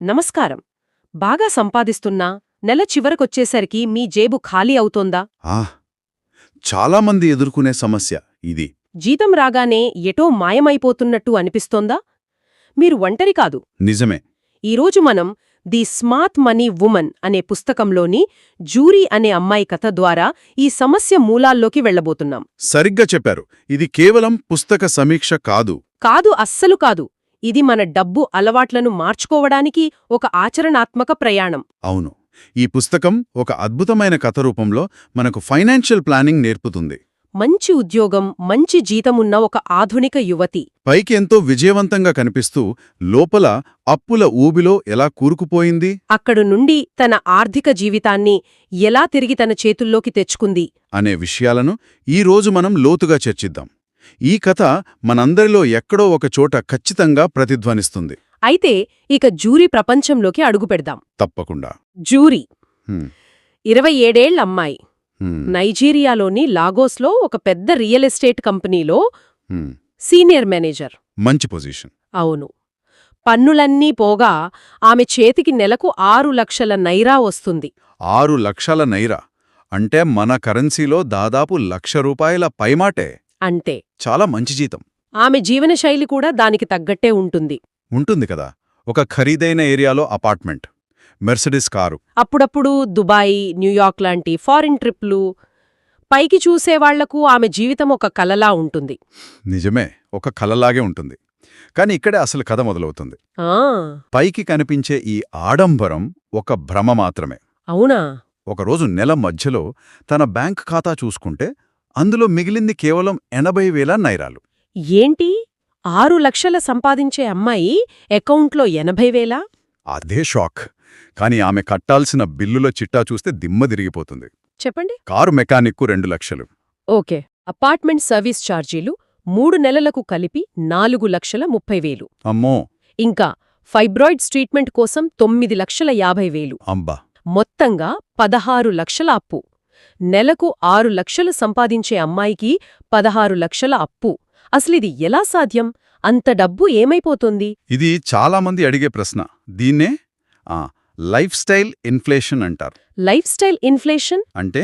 నమస్కారం. బాగా సంపాదిస్తున్నా నెల చివరకొచ్చేసరికి మీ జేబు ఖాళీ అవుతోందా? చాలామంది ఎదుర్కొనే సమస్య ఇది. జీతం రాగానే ఎటో మాయమైపోతున్నట్టు అనిపిస్తోందా? మీరు ఒంటరి కాదు. నిజమే. ఈరోజు మనం ది స్మార్ట్ మనీ వుమన్ అనే పుస్తకంలోని జూరీ అనే అమ్మాయి కథ ద్వారా ఈ సమస్య మూలాల్లోకి వెళ్లబోతున్నాం. సరిగ్గా చెప్పారు. ఇది కేవలం పుస్తక సమీక్ష కాదు. కాదు, అస్సలు కాదు. ఇది మన డబ్బు అలవాట్లను మార్చుకోవడానికి ఒక ఆచరణాత్మక ప్రయాణం. అవును. ఈ పుస్తకం ఒక అద్భుతమైన కథ రూపంలో మనకు ఫైనాన్షియల్ ప్లానింగ్ నేర్పుతుంది. మంచి ఉద్యోగం, మంచి జీతమున్న ఒక ఆధునిక యువతి పైకి ఎంతో విజయవంతంగా కనిపిస్తూ లోపల అప్పుల ఊబిలో ఎలా కూరుకుపోయింది, అక్కడు నుండి తన ఆర్థిక జీవితాన్ని ఎలా తిరిగి తన చేతుల్లోకి తెచ్చుకుంది అనే విషయాలను ఈరోజు మనం లోతుగా చర్చిద్దాం. ఈ కథ మనందరిలో ఎక్కడో ఒక చోట ఖచ్చితంగా ప్రతిధ్వనిస్తుంది. అయితే ఇక జూరీ ప్రపంచంలోకి అడుగుపెడదాం. తప్పకుండా. జూరీ హ్మ్. 27 అమ్మాయి. హ్మ్. నైజీరియాలోని లాగోస్లో ఒక పెద్ద రియల్ ఎస్టేట్ కంపెనీలో హ్మ్. Senior manager. మంచి పొజిషన్. అవును. పన్నులన్నీ పోగా ఆమె చేతికి నెలకు 6 లక్షల నైరా వస్తుంది. 6 లక్షల నైరా అంటే మన కరెన్సీలో దాదాపు ₹1,00,000 పైమాటే. అంటే చాలా మంచి జీతం. ఆమె జీవనశైలి కూడా దానికి తగ్గట్టే ఉంటుంది. ఉంటుంది కదా. ఒక ఖరీదైన ఏరియాలో అపార్ట్మెంట్, మెర్సిడెస్ కారు. అప్పుడప్పుడు దుబాయ్, న్యూయార్క్ లాంటి ఫారిన్ ట్రిప్లు. పైకి చూసేవాళ్లకు ఆమె జీవితం ఒక కలలా ఉంటుంది. నిజమే, ఒక కలలాగే ఉంటుంది. కాని ఇక్కడే అసలు కథ మొదలవుతుంది. ఆ పైకి కనిపించే ఈ ఆడంబరం ఒక భ్రమ మాత్రమే. అవునా? ఒకరోజు నెల మధ్యలో తన బ్యాంక్ ఖాతా చూసుకుంటే అందులో మిగిలింది కేవలం 80,000 నైరాలు. ఏంటి, 6 లక్షల సంపాదించే అమ్మాయి అకౌంట్లో 80,000? అదే షాక్. కాని ఆమె కట్టాల్సిన బిల్లుల చిట్టా చూస్తే దిమ్మ తిరిగిపోతుంది. చెప్పండి. కారు మెకానిక్కు 2 లక్షలు. ఓకే. అపార్ట్మెంట్ సర్వీస్ ఛార్జీలు 3 నెలలకు కలిపి 4,30,000. అమ్మో. ఇంకా ఫైబ్రాయిడ్స్ ట్రీట్మెంట్ కోసం 9,50,000. అంబా. మొత్తంగా 16 లక్షల అప్పు. నెలకు 6 లక్షలు సంపాదించే అమ్మాయికి 16 లక్షల అప్పు. అసలిది ఎలా సాధ్యం? అంత డబ్బు ఏమైపోతుంది? ఇది చాలామంది అడిగే ప్రశ్న. దీన్నే లైఫ్ స్టైల్ ఇన్ఫ్లేషన్ అంటారు. లైఫ్ స్టైల్ ఇన్ఫ్లేషన్ అంటే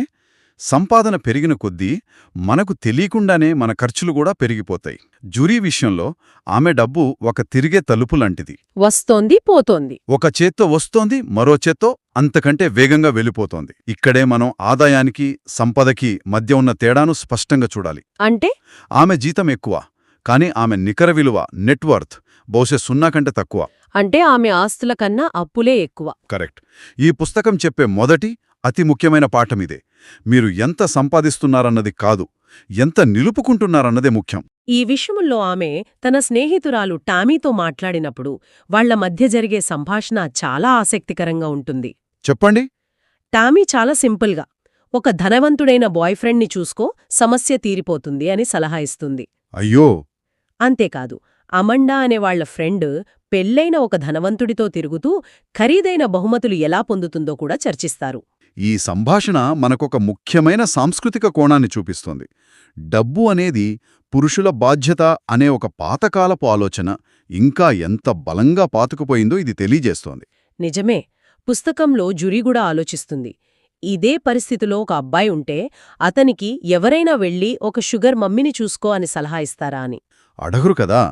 సంపాదన పెరిగిన కొద్దీ మనకు తెలియకుండానే మన ఖర్చులు కూడా పెరిగిపోతాయి. జూరీ విషయంలో ఆమె డబ్బు ఒక తిరిగే తలుపులాంటిది. వస్తోంది, పోతోంది. ఒక చేత్తో వస్తోంది, మరో చేత్తో అంతకంటే వేగంగా వెళ్ళిపోతోంది. ఇక్కడే మనం ఆదాయానికి, సంపదకి మధ్య ఉన్న తేడాను స్పష్టంగా చూడాలి. అంటే ఆమె జీతం ఎక్కువ, కాని ఆమె నికర విలువ, నెట్వర్త్ బహుశా 0 కంటే తక్కువ. అంటే ఆమె ఆస్తుల కన్నా అప్పులే ఎక్కువ. కరెక్ట్. ఈ పుస్తకం చెప్పే మొదటి అతి ముఖ్యమైన పాఠమిదే. మీరు ఎంత సంపాదిస్తున్నారన్నది కాదు, ఎంత నిలుపుకుంటున్నారన్నదే ముఖ్యం. ఈ విషయంలో ఆమె తన స్నేహితురాలు టామీతో మాట్లాడినప్పుడు వాళ్ల మధ్య జరిగే సంభాషణ చాలా ఆసక్తికరంగా ఉంటుంది. చెప్పండి. టామీ చాలా సింపుల్గా, ఒక ధనవంతుడైన బాయ్ఫ్రెండ్ని చూసుకో, సమస్య తీరిపోతుంది అని సలహా ఇస్తుంది. అయ్యో. అంతేకాదు, అమండా అనే వాళ్ల ఫ్రెండ్ పెళ్లైన ఒక ధనవంతుడితో తిరుగుతూ ఖరీదైన బహుమతులు ఎలా పొందుతుందో కూడా చర్చిస్తారు. ఈ సంభాషణ మనకొక ముఖ్యమైన సాంస్కృతిక కోణాన్ని చూపిస్తోంది. డబ్బు అనేది పురుషుల బాధ్యత అనే ఒక పాతకాలపు ఆలోచన ఇంకా ఎంత బలంగా పాతుకుపోయిందో ఇది తెలియజేస్తోంది. నిజమే. పుస్తకంలో జూరీ కూడా ఆలోచిస్తుంది. ఇదే పరిస్థితిలో ఒక అబ్బాయి ఉంటే అతనికి ఎవరైనా వెళ్లి ఒక షుగర్ మమ్మీని చూసుకో అని సలహా ఇస్తారా అని అడగరు కదా.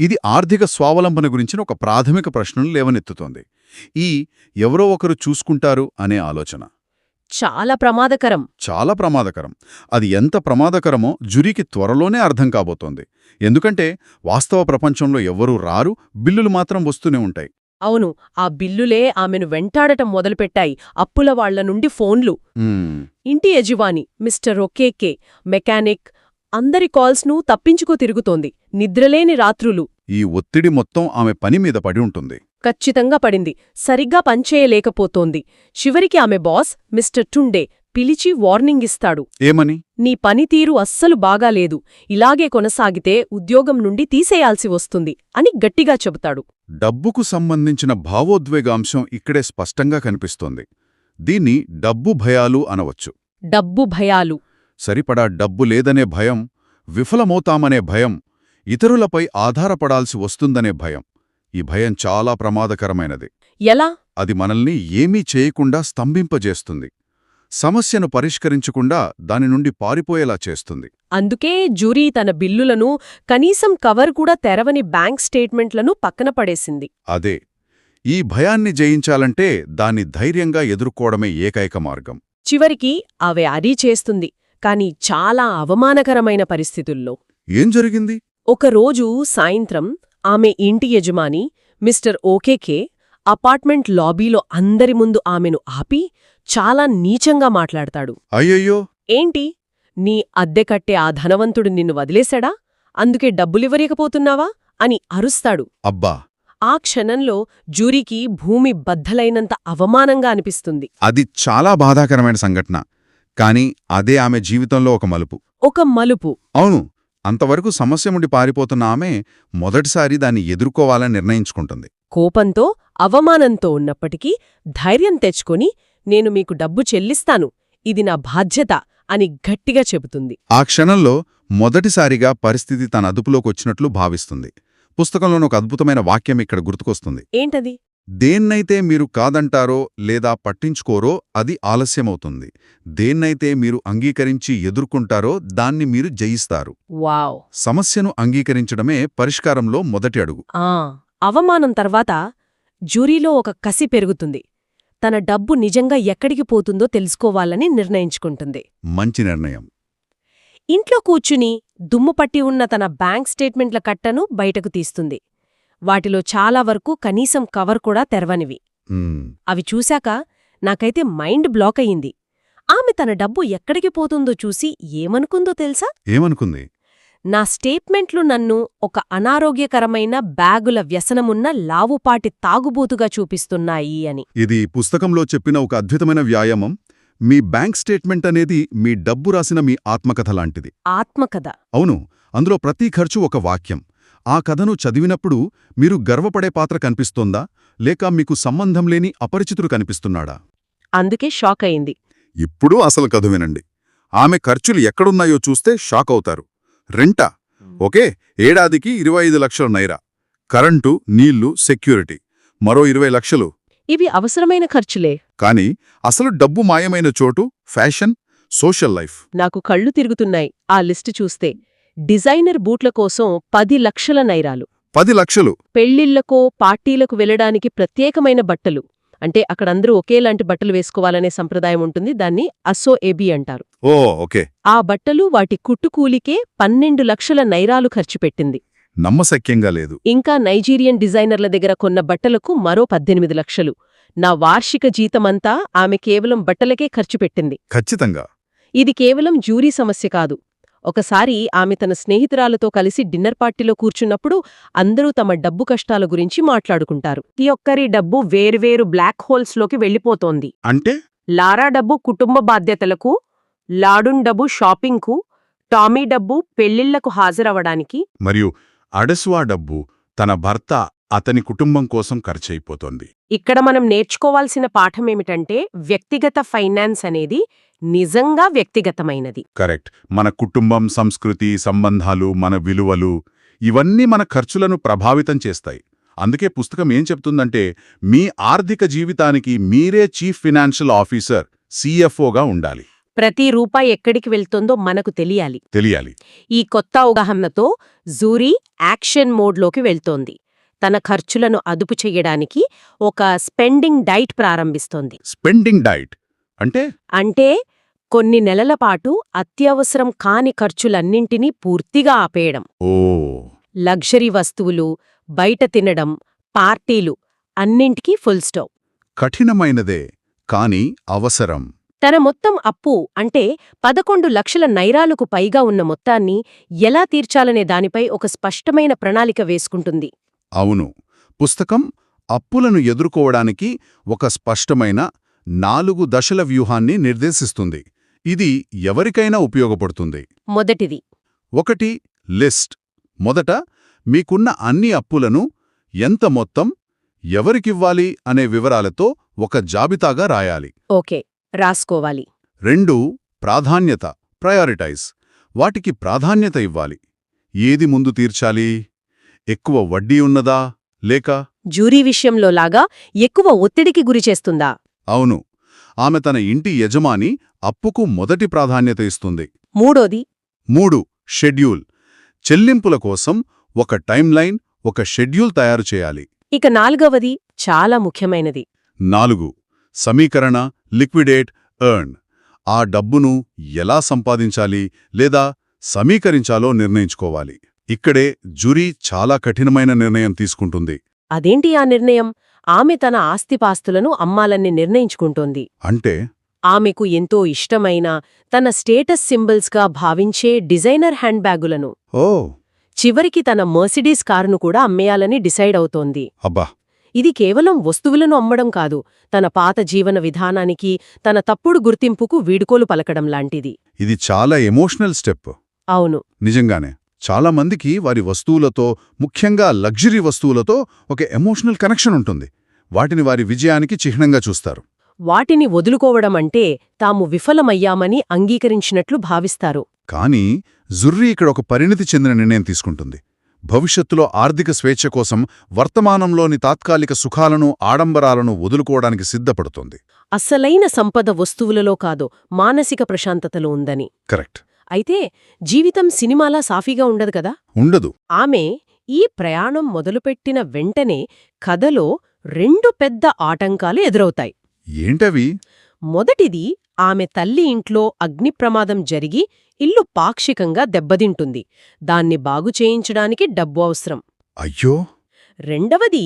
ఇది ఆర్థిక స్వావలంబన గురించిన ఒక ప్రాథమిక ప్రశ్నను లేవనెత్తుతోంది. ఈ ఎవరో ఒకరు చూసుకుంటారు అనే ఆలోచన చాలా ప్రమాదకరం. చాలా ప్రమాదకరం. అది ఎంత ప్రమాదకరమో జూరీకి త్వరలోనే అర్థం కాబోతోంది. ఎందుకంటే వాస్తవ ప్రపంచంలో ఎవ్వరూ రారు, బిల్లులు మాత్రం వస్తూనే ఉంటాయి. అవును, ఆ బిల్లులే ఆమెను వెంటాడటం మొదలుపెట్టాయి. అప్పుల వాళ్ల నుండి ఫోన్లు. ఇంటి యజమాని మిస్టర్ ఒకేకే, మెకానిక్, అందరి కాల్స్ను తప్పించుకో తిరుగుతోంది. నిద్రలేని రాత్రులు. ఈ ఒత్తిడి మొత్తం ఆమె పని మీద పడి ఉంటుంది. ఖచ్చితంగా పడింది. సరిగ్గా పనిచేయలేకపోతోంది. చివరికి ఆమె బాస్ మిస్టర్ టుండే పిలిచి వార్నింగ్ ఇస్తాడు. ఏమని? నీ పనితీరు అస్సలు బాగాలేదు, ఇలాగే కొనసాగితే ఉద్యోగం నుండి తీసేయాల్సి వస్తుంది అని గట్టిగా చెబుతాడు. డబ్బుకు సంబంధించిన భావోద్వేగాంశం ఇక్కడే స్పష్టంగా కనిపిస్తోంది. దీన్ని డబ్బు భయాలు అనవచ్చు. డబ్బు భయాలు. సరిపడా డబ్బు లేదనే భయం, విఫలమవుతామనే భయం, ఇతరులపై ఆధారపడాల్సి వస్తుందనే భయం. ఈ భయం చాలా ప్రమాదకరమైనది. ఎలా? అది మనల్ని ఏమీ చేయకుండా స్తంభింపజేస్తుంది. సమస్యను పరిష్కరించకుండా దాని నుండి పారిపోయేలా చేస్తుంది. అందుకే జ్యూరీ తన బిల్లులను, కనీసం కవర్ కూడా తెరవని బ్యాంక్ స్టేట్మెంట్లను పక్కన పడేసింది. అదే, ఈ భయాన్ని జయించాలంటే దాన్ని ధైర్యంగా ఎదుర్కోవడమే ఏకైక మార్గం. చివరికి అవి అరీ చేస్తుంది, కాని చాలా అవమానకరమైన పరిస్థితుల్లో. ఏం జరిగింది? ఒకరోజు సాయంత్రం ఆమె ఇంటి యజమాని మిస్టర్ ఓకేకే అపార్ట్మెంట్ లాబీలో అందరి ముందు ఆమెను ఆపి చాలా నీచంగా మాట్లాడతాడు. అయ్యయ్యో! ఏంటి, నీ అద్దె కట్టే ఆ ధనవంతుడు నిన్ను వదిలేశాడా? అందుకే డబ్బులివ్వలేకపోతున్నావా అని అరుస్తాడు. అబ్బా! ఆ క్షణంలో జ్యూరీకి భూమి బద్దలైనంత అవమానంగా అనిపిస్తుంది. అది చాలా బాధాకరమైన సంఘటన. కాని అదే ఆమె జీవితంలో ఒక మలుపు. ఒక మలుపు. అవును, అంతవరకు సమస్య నుండి పారిపోతున్న ఆమె మొదటిసారి దాన్ని ఎదుర్కోవాలని నిర్ణయించుకుంటుంది. కోపంతో, అవమానంతో ఉన్నప్పటికీ ధైర్యం తెచ్చుకొని, నేను మీకు డబ్బు చెల్లిస్తాను, ఇది నా బాధ్యత అని గట్టిగా చెబుతుంది. ఆ క్షణంలో మొదటిసారిగా పరిస్థితి తన అదుపులోకొచ్చినట్లు భావిస్తుంది. పుస్తకంలోని ఒక అద్భుతమైన వాక్యం ఇక్కడ గుర్తుకొస్తుంది. ఏంటది? దేన్నైతే మీరు కాదంటారో లేదా పట్టించుకోరో అది ఆలస్యమవుతుంది. దేన్నైతే మీరు అంగీకరించి ఎదుర్కొంటారో దాన్ని మీరు జయిస్తారు. వావ్! సమస్యను అంగీకరించడమే పరిష్కారంలో మొదటి అడుగు. అవమానం తర్వాత జ్యూరీలో ఒక కసి పెరుగుతుంది. తన డబ్బు నిజంగా ఎక్కడికి పోతుందో తెలుసుకోవాలని నిర్ణయించుకుంటుంది. మంచి నిర్ణయం. ఇంట్లో కూర్చుని దుమ్ముపట్టి ఉన్న తన బ్యాంక్ స్టేట్మెంట్ల కట్టను బయటకు తీస్తుంది. వాటిలో చాలా వరకు కనీసం కవర్ కూడా తెరవనివి. అవి చూశాక నాకైతే మైండ్ బ్లాక్ అయింది. ఆమె తన డబ్బు ఎక్కడికి పోతుందో చూసి ఏమనుకుందో తెలుసా? ఏమనుకుంది? నా స్టేట్మెంట్లు నన్ను ఒక అనారోగ్యకరమైన బ్యాగుల వ్యసనమున్న లావుపాటి తాగుబోతుగా చూపిస్తున్నాయి అని. ఇది పుస్తకంలో చెప్పిన ఒక అద్భుతమైన వ్యాయామం. మీ బ్యాంక్ స్టేట్మెంట్ అనేది మీ డబ్బు రాసిన మీ ఆత్మకథ లాంటిది. ఆత్మకథ. అవును, అందులో ప్రతి ఖర్చు ఒక వాక్యం. ఆ కథను చదివినప్పుడు మీరు గర్వపడే పాత్ర కనిపిస్తోందా, లేక మీకు సంబంధం లేని అపరిచితుడు కనిపిస్తున్నాడా? అందుకే షాక్ అయింది. ఇప్పుడు అసలు కథ వినండి. ఆమె ఖర్చులు ఎక్కడున్నాయో చూస్తే షాక్ అవుతారు. రెంటా? ఓకే, ఏడాదికి 25 లక్షల నైరా. కరెంటు, నీళ్లు, సెక్యూరిటీ మరో 20 లక్షలు. ఇవి అవసరమైన ఖర్చులే. కాని అసలు డబ్బు మాయమైన చోటు ఫ్యాషన్, సోషల్ లైఫ్. నాకు కళ్ళు తిరుగుతున్నాయి ఆ లిస్టు చూస్తే. డిజైనర్ బూట్ల కోసం 10 లక్షల నైరాలు. 10 లక్షలు. పెళ్లిళ్లకో పార్టీలకు వెళ్లడానికి ప్రత్యేకమైన బట్టలు. అంటే అక్కడందరూ ఒకేలాంటి బట్టలు వేసుకోవాలనే సంప్రదాయం ఉంటుంది. దాన్ని అసో ఎబి అంటారు. ఓ, ఓకే. ఆ బట్టలు వాటి కుట్టుకూలికే 12 లక్షల నైరాలు ఖర్చు పెట్టింది. నమ్మశక్యంగా లేదు. ఇంకా నైజీరియన్ డిజైనర్ల దగ్గర కొన్న బట్టలకు మరో 18 లక్షలు. నా వార్షిక జీతమంతా ఆమె కేవలం బట్టలకే ఖర్చు పెట్టింది. ఖచ్చితంగా. ఇది కేవలం జ్యూరీ సమస్య కాదు. ఒకసారి ఆమె తన స్నేహితురాలతో కలిసి డిన్నర్ పార్టీలో కూర్చున్నప్పుడు అందరూ తమ డబ్బు కష్టాల గురించి మాట్లాడుకుంటారు. ఈ ఒక్కరి డబ్బు వేర్వేరు బ్లాక్ హోల్స్లోకి వెళ్ళిపోతోంది. అంటే? లారా డబ్బు కుటుంబ బాధ్యతలకు, లాడున్ డబ్బు షాపింగ్కు, టామీ డబ్బు పెళ్లిళ్లకు హాజరవడానికి, మరియు అడస్వా డబ్బు తన భర్త, అతని కుటుంబం కోసం ఖర్చయిపోతోంది. ఇక్కడ మనం నేర్చుకోవాల్సిన పాఠమేమిటంటే వ్యక్తిగత ఫైనాన్స్ అనేది నిజంగా వ్యక్తిగతమైనది. కరెక్ట్. మన కుటుంబం, సంస్కృతి, సంబంధాలు, మన విలువలు ఇవన్నీ మన ఖర్చులను ప్రభావితం చేస్తాయి. అందుకే పుస్తకం ఏం చెప్తుందంటే మీ ఆర్థిక జీవితానికి మీరే చీఫ్ ఫినాన్షియల్ ఆఫీసర్, సిఎఫ్ఓగా ఉండాలి. ప్రతి రూపాయి ఎక్కడికి వెళ్తుందో మనకు తెలియాలి. ఈ కొత్త అవగాహనతో జ్యూరీ యాక్షన్ మోడ్లోకి వెళ్తోంది. తన ఖర్చులను అదుపు చెయ్యడానికి ఒక స్పెండింగ్ డైట్ ప్రారంభిస్తోంది. స్పెండింగ్ డైట్ అంటే కొన్ని నెలల పాటు అత్యవసరం కాని ఖర్చులన్నింటినీ పూర్తిగా ఆపేయడం. లగ్జరీ వస్తువులు, బయట తినడం, పార్టీలు అన్నింటికీ ఫుల్ స్టాప్. కఠినమైనదే కాని అవసరం. తన మొత్తం అప్పు అంటే 11 లక్షల నైరాలకు పైగా ఉన్న మొత్తాన్ని ఎలా తీర్చాలనే దానిపై ఒక స్పష్టమైన ప్రణాళిక వేసుకుంటుంది. అవును, పుస్తకం అప్పులను ఎదుర్కోవడానికి ఒక స్పష్టమైన 4 దశల వ్యూహాన్ని నిర్దేశిస్తుంది. ఇది ఎవరికైనా ఉపయోగపడుతుంది. మొదటిది 1. లిస్ట్. మొదట మీకున్న అన్ని అప్పులను, ఎంత మొత్తం, ఎవరికివ్వాలి అనే వివరాలతో ఒక జాబితాగా రాయాలి. ఓకే, రాసుకోవాలి. 2. ప్రాధాన్యత. ప్రయారిటైజ్. వాటికి ప్రాధాన్యత ఇవ్వాలి. ఏది ముందు తీర్చాలి? ఎక్కువ వడ్డీ ఉన్నదా, లేక జ్యూరీ విషయంలో లాగా ఎక్కువ ఒత్తిడికి గురిచేస్తుందా? అవును. ఆమె తన ఇంటి యజమాని అప్పుకు మొదటి ప్రాధాన్యత ఇస్తుంది. మూడోది 3. షెడ్యూల్. చెల్లింపుల కోసం ఒక టైమ్లైన్, ఒక షెడ్యూల్ తయారు చేయాలి. ఇక నాలుగవది చాలా ముఖ్యమైనది. 4. సమీకరణ, లిక్విడేట్, ఎర్న్. ఆ డబ్బును ఎలా సంపాదించాలి లేదా సమీకరించాలో నిర్ణయించుకోవాలి. ఇక్కడే జ్యూరీ చాలా కఠినమైన నిర్ణయం తీసుకుంటుంది. అదేంటి ఆ నిర్ణయం? ఆమె తన ఆస్తిపాస్తులను అమ్మాలని నిర్ణయించుకుంటోంది. అంటే ఆమెకు ఎంతో ఇష్టమైన, తన స్టేటస్ సింబల్స్గా భావించే డిజైనర్ హ్యాండ్ బ్యాగులను, ఓ చివరికి తన మర్సిడీస్ కారును కూడా అమ్మేయాలని డిసైడ్ అవుతోంది. అబ్బా, ఇది కేవలం వస్తువులను అమ్మడం కాదు, తన పాత జీవన విధానానికి, తన తప్పుడు గుర్తింపుకు వీడుకోలు పలకడం లాంటిది. ఇది చాలా ఎమోషనల్ స్టెప్. అవును, నిజంగానే చాలా మందికి వారి వస్తువులతో, ముఖ్యంగా లగ్జరీ వస్తువులతో ఒక ఎమోషనల్ కనెక్షన్ ఉంటుంది. వాటిని వారి విజయానికి చిహ్నంగా చూస్తారు. వాటిని వదులుకోవడం అంటే తాము విఫలమయ్యామని అంగీకరించినట్లు భావిస్తారు. కానీ జుర్రీ ఇక్కడ ఒక పరిణితి చెందిన నిర్ణయం తీసుకుంటుంది. భవిష్యత్తులో ఆర్థిక స్వేచ్ఛ కోసం వర్తమానంలోని తాత్కాలిక సుఖాలను, ఆడంబరాలను వదులుకోవడానికి సిద్ధపడుతుంది. అసలైన సంపద వస్తువులలో కాదు, మానసిక ప్రశాంతతలో ఉందని. కరెక్ట్. అయితే జీవితం సినిమాలా సాఫీగా ఉండదు కదా. ఉండదు. ఆమె ఈ ప్రయాణం మొదలుపెట్టిన వెంటనే కథలో 2 పెద్ద ఆటంకాలు ఎదురవుతాయి. ఏంటవి? మొదటిది, ఆమె తల్లి ఇంట్లో అగ్నిప్రమాదం జరిగి ఇల్లు పాక్షికంగా దెబ్బతింటుంది. దాన్ని బాగు చేయించడానికి డబ్బు అవసరం. అయ్యో. రెండవది,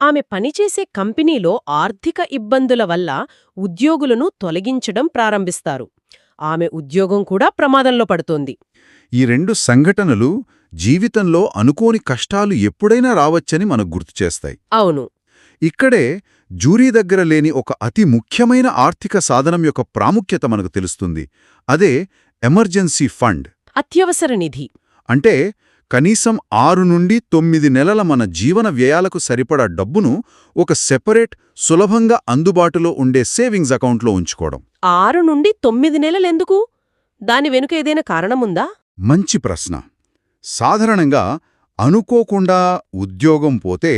ఆమె పనిచేసే కంపెనీలో ఆర్థిక ఇబ్బందుల వల్ల ఉద్యోగులను తొలగించడం ప్రారంభిస్తారు. ఆమె ఉద్యోగం కూడా ప్రమాదంలో పడుతోంది. ఈ 2 సంఘటనలు జీవితంలో అనుకోని కష్టాలు ఎప్పుడైనా రావచ్చని మనకు గుర్తుచేస్తాయి. అవును, ఇక్కడే జ్యూరీ దగ్గర లేని ఒక అతి ముఖ్యమైన ఆర్థిక సాధనం యొక్క ప్రాముఖ్యత మనకు తెలుస్తుంది. అదే ఎమర్జెన్సీ ఫండ్. అత్యవసర నిధి. అంటే కనీసం 6 నుండి 9 నెలల మన జీవన వ్యయాలకు సరిపడా డబ్బును ఒక సెపరేట్, సులభంగా అందుబాటులో ఉండే సేవింగ్స్ అకౌంట్లో ఉంచుకోవడం. 6 నుండి 9 నెలలెందుకు? దాని వెనుక ఏదైనా కారణముందా? మంచి ప్రశ్న. సాధారణంగా అనుకోకుండా ఉద్యోగం పోతే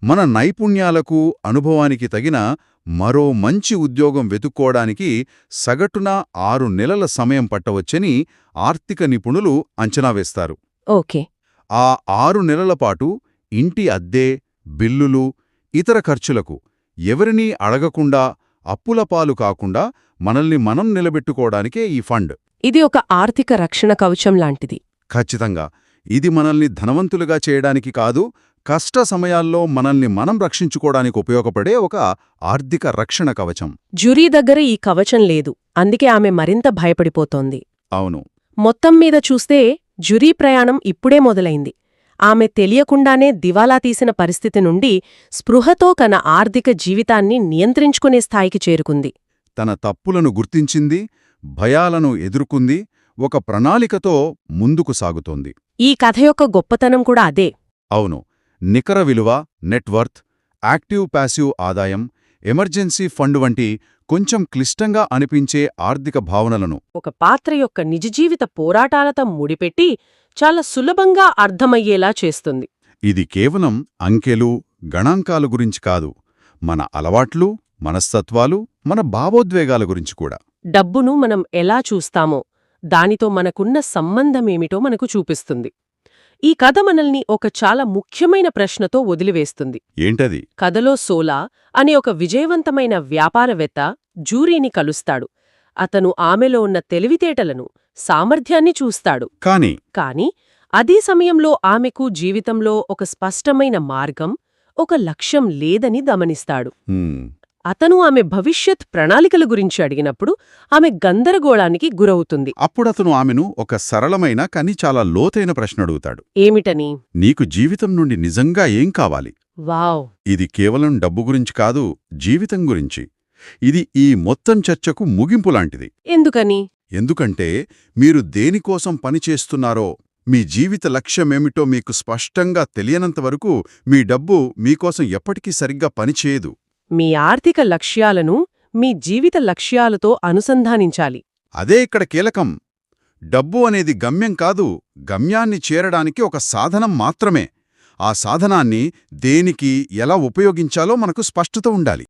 మన నైపుణ్యాలకు, అనుభవానికి తగిన మరో మంచి ఉద్యోగం వెతుక్కోవడానికి సగటున 6 నెలల సమయం పట్టవచ్చని ఆర్థిక నిపుణులు అంచనా వేస్తారు. ఓకే. ఆ 6 నెలల పాటు ఇంటి అద్దె, బిల్లులు, ఇతర ఖర్చులకు ఎవరినీ అడగకుండా, అప్పులపాలు కాకుండా మనల్ని మనం నిలబెట్టుకోవడానికే ఈ ఫండ్. ఇది ఒక ఆర్థిక రక్షణ కవచం లాంటిది. ఖచ్చితంగా. ఇది మనల్ని ధనవంతులుగా చేయడానికి కాదు, కష్ట సమయాల్లో మనల్ని మనం రక్షించుకోవడానికి ఉపయోగపడే ఒక ఆర్థిక రక్షణ కవచం. జ్యూరీ దగ్గర ఈ కవచం లేదు, అందుకే ఆమె మరింత భయపడిపోతోంది. అవును. మొత్తం మీద చూస్తే జ్యూరీ ప్రయాణం ఇప్పుడే మొదలైంది. ఆమె తెలియకుండానే దివాలా తీసిన పరిస్థితి నుండి స్పృహతో తన ఆర్థిక జీవితాన్ని నియంత్రించుకునే స్థాయికి చేరుకుంది. తన తప్పులను గుర్తించింది, భయాలను ఎదుర్కొంది, ఒక ప్రణాళికతో ముందుకు సాగుతోంది. ఈ కథ యొక్క గొప్పతనం కూడా అదే. అవును. నికర విలువ, నెట్వర్త్, యాక్టివ్ ప్యాసివ్ ఆదాయం, ఎమర్జెన్సీ ఫండ్ వంటి కొంచెం క్లిష్టంగా అనిపించే ఆర్థిక భావనలను ఒక పాత్ర యొక్క నిజజీవిత పోరాటాలతో ముడిపెట్టి చాలా సులభంగా అర్థమయ్యేలా చేస్తుంది. ఇది కేవలం అంకెలు, గణాంకాల గురించి కాదు, మన అలవాట్లు, మనస్తత్వాలు, మన భావోద్వేగాల గురించి కూడా. డబ్బును మనం ఎలా చూస్తామో, దానితో మనకున్న సంబంధమేమిటో మనకు చూపిస్తుంది. ఈ కథ మనల్ని ఒక చాలా ముఖ్యమైన ప్రశ్నతో వదిలివేస్తుంది. ఏంటది? కథలో సోలా అనే ఒక విజయవంతమైన వ్యాపారవేత్త జ్యూరీని కలుస్తాడు. అతను ఆమెలో ఉన్న తెలివితేటలను, సామర్థ్యాన్ని చూస్తాడు. కాని అదే సమయంలో ఆమెకు జీవితంలో ఒక స్పష్టమైన మార్గం, ఒక లక్ష్యం లేదని గమనిస్తాడు. అతను ఆమె భవిష్యత్ ప్రణాళికల గురించి అడిగినప్పుడు ఆమె గందరగోళానికి గురవుతుంది. అప్పుడతను ఆమెను ఒక సరళమైన కానీ చాలా లోతైన ప్రశ్న అడుగుతాడు. ఏమిటని? నీకు జీవితం నుండి నిజంగా ఏం కావాలి? వావ్! ఇది కేవలం డబ్బు గురించి కాదు, జీవితం గురించి. ఇది ఈ మొత్తం చర్చకు ముగింపులాంటిది. ఎందుకని? ఎందుకంటే మీరు దేనికోసం పనిచేస్తున్నారో, మీ జీవిత లక్ష్యమేమిటో మీకు స్పష్టంగా తెలియనంతవరకు మీ డబ్బు మీకోసం ఎప్పటికీ సరిగ్గా పనిచేయదు. మీ ఆర్థిక లక్ష్యాలను మీ జీవిత లక్ష్యాలతో అనుసంధానించాలి. అదే ఇక్కడ కీలకం. డబ్బు అనేది గమ్యం కాదు, గమ్యాన్ని చేరడానికి ఒక సాధనం మాత్రమే. ఆ సాధనాన్ని దేనికి ఎలా ఉపయోగించాలో మనకు స్పష్టత ఉండాలి.